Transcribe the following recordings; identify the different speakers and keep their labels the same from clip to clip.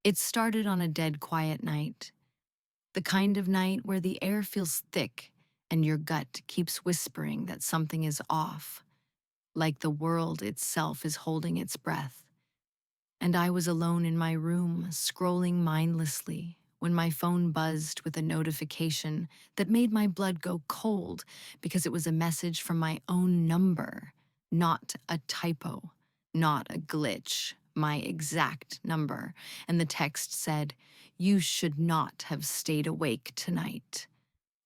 Speaker 1: It started on a dead quiet night, the kind of night where the air feels thick and your gut keeps whispering that something is off, like the world itself is holding its breath. And I was alone in my room, scrolling mindlessly, when my phone buzzed with a notification that made my blood go cold because it was a message from my own number, not a typo, not a glitch, my exact number. And the text said, "You should not have stayed awake tonight."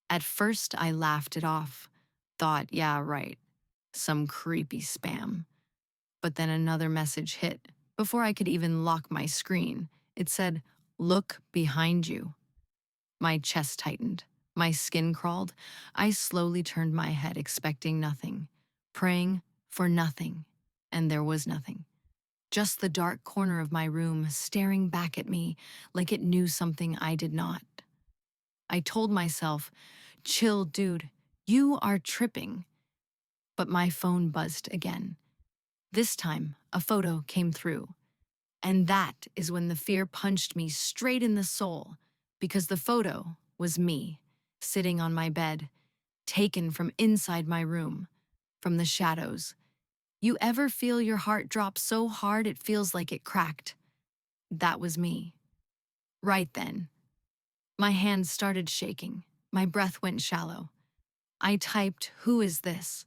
Speaker 1: At first, I laughed it off, thought, yeah, right, some creepy spam. But then another message hit. Before I could even lock my screen, it said, "Look behind you." My chest tightened. My skin crawled. I slowly turned my head, expecting nothing, praying for nothing. And there was nothing. Just the dark corner of my room staring back at me like it knew something I did not. I told myself, chill, dude, you are tripping. But my phone buzzed again. This time, a photo came through. And that is when the fear punched me straight in the soul, because the photo was me, sitting on my bed, taken from inside my room, from the shadows. You ever feel your heart drop so hard it feels like it cracked? That was me. Right then, my hands started shaking. My breath went shallow. I typed, "Who is this?"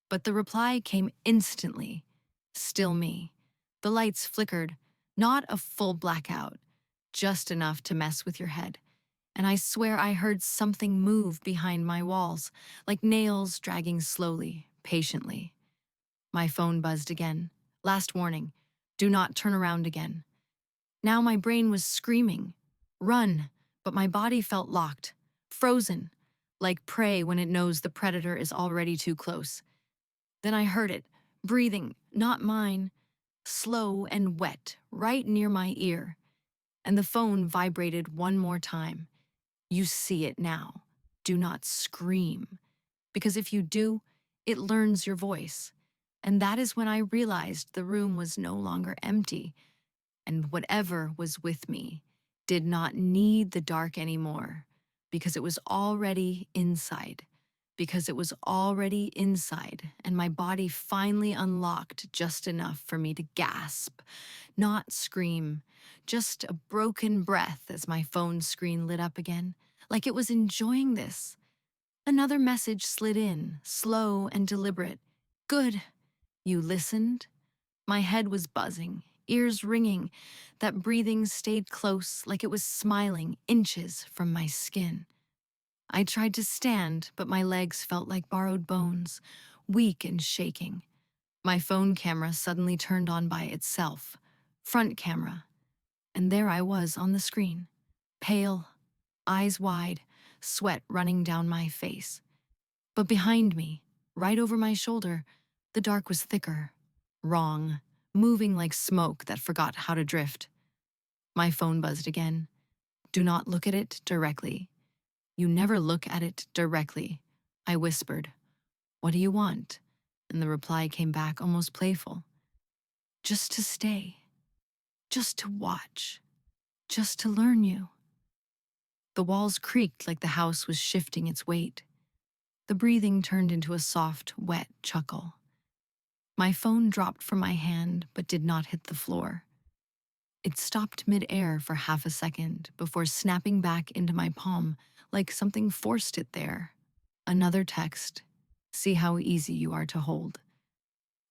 Speaker 1: But the reply came instantly. Still me. The lights flickered, not a full blackout, just enough to mess with your head. And I swear I heard something move behind my walls, like nails dragging slowly, patiently. My phone buzzed again. Last warning, do not turn around again. Now my brain was screaming, run, but my body felt locked, frozen, like prey when it knows the predator is already too close. Then I heard it, breathing, not mine, slow and wet, right near my ear. And the phone vibrated one more time. You see it now. Do not scream. Because if you do, it learns your voice. And that is when I realized the room was no longer empty, and whatever was with me did not need the dark anymore, because it was already inside. Because it was already inside, and my body finally unlocked just enough for me to gasp, not scream, just a broken breath as my phone screen lit up again, like it was enjoying this. Another message slid in, slow and deliberate. Good. You listened? My head was buzzing, ears ringing. That breathing stayed close, like it was smiling inches from my skin. I tried to stand, but my legs felt like borrowed bones, weak and shaking. My phone camera suddenly turned on by itself, front camera, and there I was on the screen, pale, eyes wide, sweat running down my face. But behind me, right over my shoulder, the dark was thicker, wrong, moving like smoke that forgot how to drift. My phone buzzed again. Do not look at it directly. You never look at it directly. I whispered, "What do you want?" And the reply came back almost playful. "Just to stay. Just to watch. Just to learn you." The walls creaked like the house was shifting its weight. The breathing turned into a soft, wet chuckle. My phone dropped from my hand but did not hit the floor. It stopped mid-air for half a second before snapping back into my palm like something forced it there. Another text. See how easy you are to hold.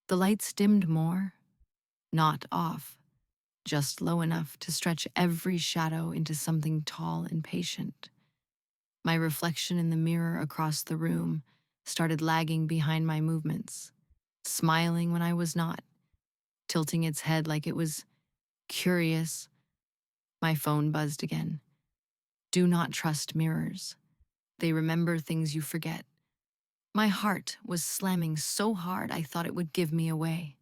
Speaker 1: The lights dimmed more, not off, just low enough to stretch every shadow into something tall and patient. My reflection in the mirror across the room started lagging behind my movements, smiling when I was not, tilting its head like it was curious. My phone buzzed again. Do not trust mirrors. They remember things you forget. My heart was slamming so hard I thought it would give me away.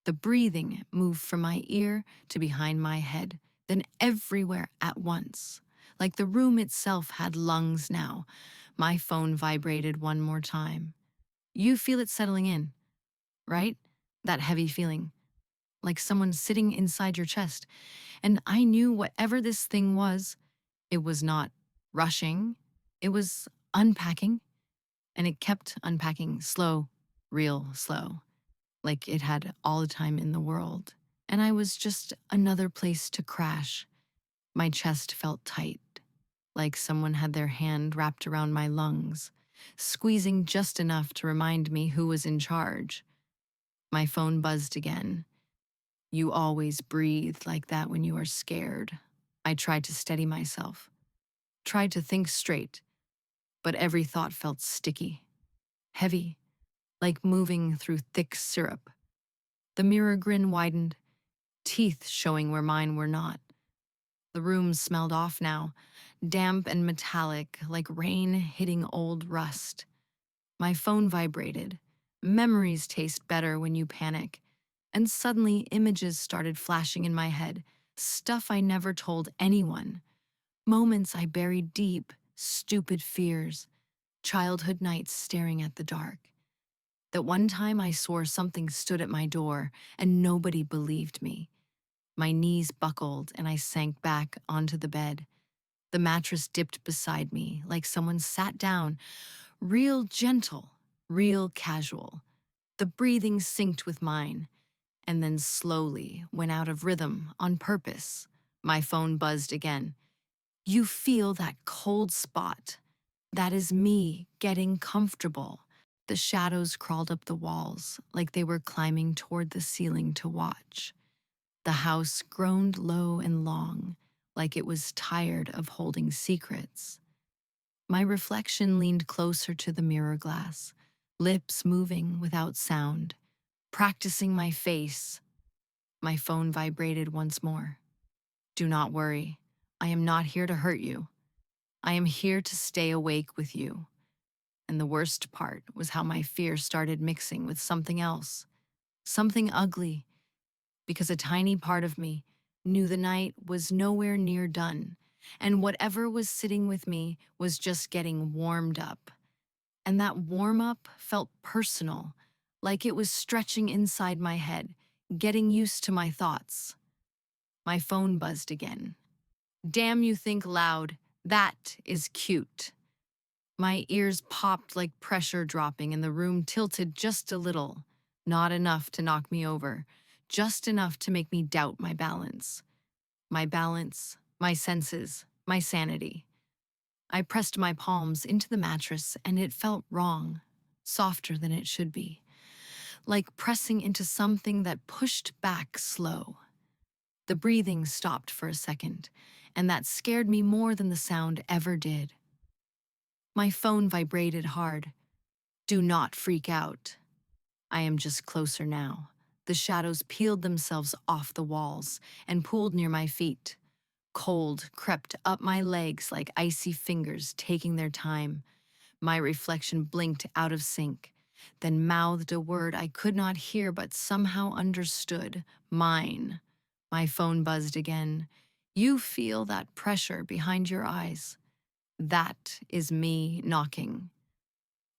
Speaker 1: The breathing moved from my ear to behind my head, then everywhere at once. Like the room itself had lungs now. My phone vibrated one more time. You feel it settling in, right? That heavy feeling. like someone sitting inside your chest. And I knew whatever this thing was, it was not rushing, it was unpacking, and it kept unpacking slow, real slow, like it had all the time in the world. And I was just another place to crash. My chest felt tight, like someone had their hand wrapped around my lungs, squeezing just enough to remind me who was in charge. My phone buzzed again. You always breathe like that when you are scared. I tried to steady myself, tried to think straight, but every thought felt sticky, heavy, like moving through thick syrup. The mirror grin widened, teeth showing where mine were not. The room smelled off now, damp and metallic, like rain hitting old rust. My phone vibrated. Memories taste better when you panic. And suddenly, images started flashing in my head, stuff I never told anyone. Moments I buried deep, stupid fears, childhood nights staring at the dark. That one time I swore something stood at my door, and nobody believed me. My knees buckled, and I sank back onto the bed. The mattress dipped beside me, like someone sat down, real gentle, real casual. The breathing synced with mine, and then slowly went out of rhythm on purpose. My phone buzzed again. You feel that cold spot. That is me getting comfortable. The shadows crawled up the walls like they were climbing toward the ceiling to watch. The house groaned low and long, like it was tired of holding secrets. My reflection leaned closer to the mirror glass, lips moving without sound, practicing my face. My phone vibrated once more. Do not worry. I am not here to hurt you. I am here to stay awake with you. And the worst part was how my fear started mixing with something else, something ugly, because a tiny part of me knew the night was nowhere near done, and whatever was sitting with me was just getting warmed up. And that warm up felt personal, like it was stretching inside my head, getting used to my thoughts. My phone buzzed again. Damn, you think loud. That is cute. My ears popped like pressure dropping, and the room tilted just a little. Not enough to knock me over, just enough to make me doubt my balance. My senses, my sanity. I pressed my palms into the mattress, and it felt wrong, softer than it should be, like pressing into something that pushed back slow. The breathing stopped for a second, and that scared me more than the sound ever did. My phone vibrated hard. Do not freak out. I am just closer now. The shadows peeled themselves off the walls and pooled near my feet. Cold crept up my legs like icy fingers taking their time. My reflection blinked out of sync, then mouthed a word I could not hear but somehow understood. Mine. My phone buzzed again. You feel that pressure behind your eyes. That is me knocking.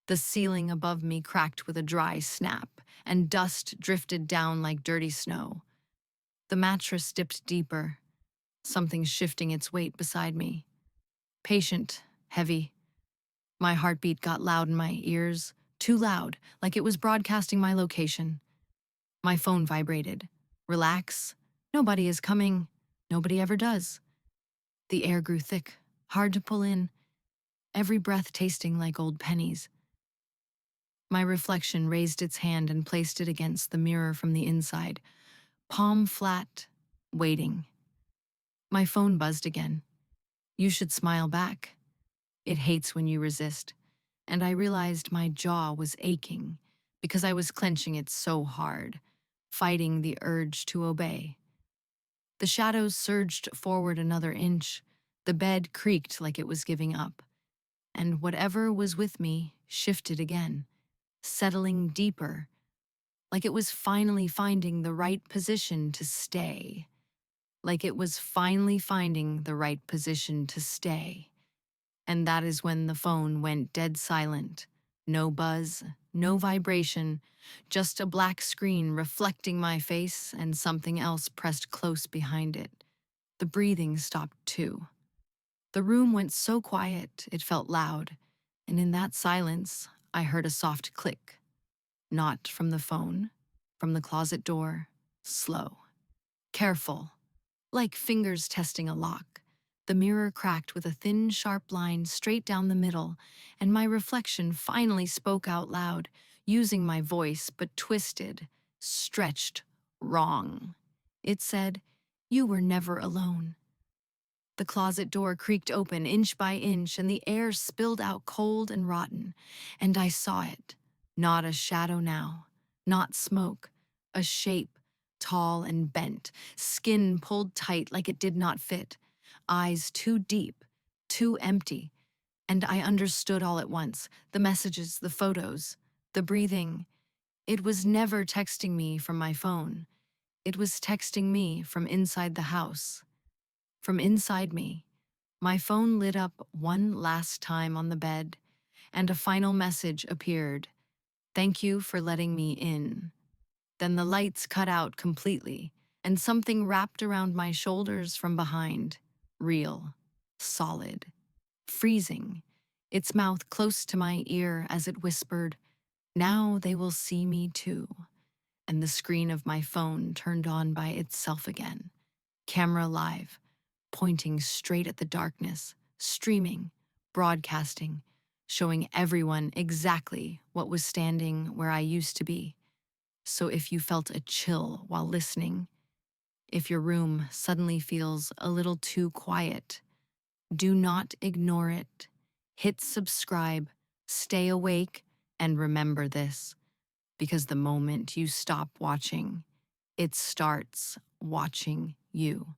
Speaker 1: The ceiling above me cracked with a dry snap, and dust drifted down like dirty snow. The mattress dipped deeper, something shifting its weight beside me. Patient, heavy. My heartbeat got loud in my ears, too loud, like it was broadcasting my location. My phone vibrated. Relax. Nobody is coming. Nobody ever does. The air grew thick, hard to pull in, every breath tasting like old pennies. My reflection raised its hand and placed it against the mirror from the inside, palm flat, waiting. My phone buzzed again. You should smile back. It hates when you resist. And I realized my jaw was aching because I was clenching it so hard, fighting the urge to obey. The shadows surged forward another inch. The bed creaked like it was giving up. And whatever was with me shifted again, settling deeper, like it was finally finding the right position to stay. Like it was finally finding the right position to stay. And that is when the phone went dead silent. No buzz, no vibration, just a black screen reflecting my face and something else pressed close behind it. The breathing stopped too. The room went so quiet it felt loud, and in that silence, I heard a soft click. Not from the phone, from the closet door, slow, careful, like fingers testing a lock. The mirror cracked with a thin, sharp line straight down the middle, and my reflection finally spoke out loud, using my voice but twisted, stretched, wrong. It said, "You were never alone." The closet door creaked open inch by inch, and the air spilled out cold and rotten. And I saw it. Not a shadow now, not smoke, a shape, tall and bent, skin pulled tight like it did not fit, eyes too deep, too empty. And I understood all at once, the messages, the photos, the breathing. It was never texting me from my phone. It was texting me from inside the house. From inside me, my phone lit up one last time on the bed, and a final message appeared. "Thank you for letting me in." Then the lights cut out completely, and something wrapped around my shoulders from behind. Real, solid, freezing, its mouth close to my ear as it whispered, "Now they will see me too." And the screen of my phone turned on by itself again, camera live, pointing straight at the darkness, streaming, broadcasting, showing everyone exactly what was standing where I used to be. So if you felt a chill while listening, if your room suddenly feels a little too quiet, do not ignore it. Hit subscribe, stay awake, and remember this, because the moment you stop watching, it starts watching you.